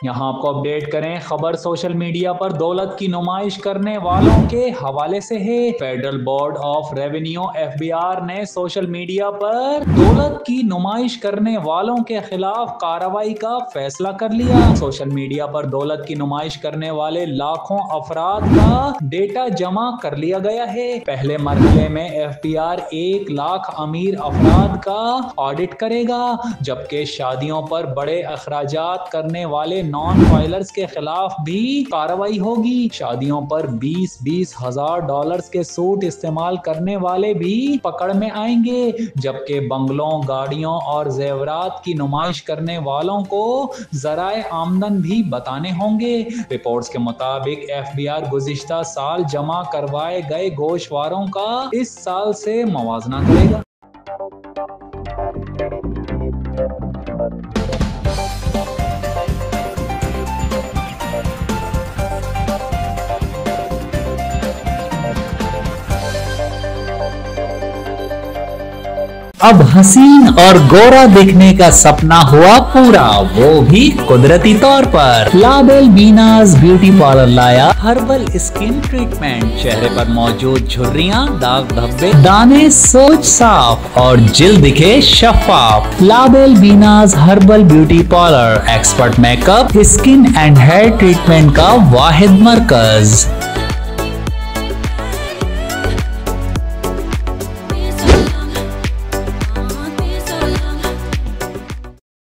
यहाँ आपको अपडेट करें, खबर सोशल मीडिया पर दौलत की नुमाइश करने वालों के हवाले से है। Federal board of revenue (FBR) ने सोशल मीडिया पर दौलत की नुमाइश करने वालों के खिलाफ कार्रवाई का फैसला कर लिया। सोशल मीडिया पर दौलत की नुमाइश करने वाले लाखों अफराद का डेटा जमा कर लिया गया है। पहले मरहले में FBR 1 लाख अमीर अफराद का ऑडिट करेगा, जबकि शादियों पर बड़े अखराजात करने वाले नॉन फाइलर्स के खिलाफ भी कार्रवाई होगी। शादियों पर 20-20 हजार डॉलर्स के सूट इस्तेमाल करने वाले भी पकड़ में आएंगे, जबकि बंगलों, गाड़ियों और जेवरात की नुमाइश करने वालों को जराए आमदन भी बताने होंगे। रिपोर्ट्स के मुताबिक FBR गुज़िश्ता साल जमा करवाए गए गोशवारों का इस साल से मुवाजना करेगा। अब हसीन और गोरा दिखने का सपना हुआ पूरा, वो भी कुदरती तौर पर। लाबेल बीनाज ब्यूटी पार्लर लाया हर्बल स्किन ट्रीटमेंट। चेहरे पर मौजूद झुर्रियां, दाग धब्बे, दाने सोच साफ और जिल्द दिखे शफाफ। लाबेल बीनाज herbal beauty parlour expert makeup, skin and hair treatment का वाहिद मरकज।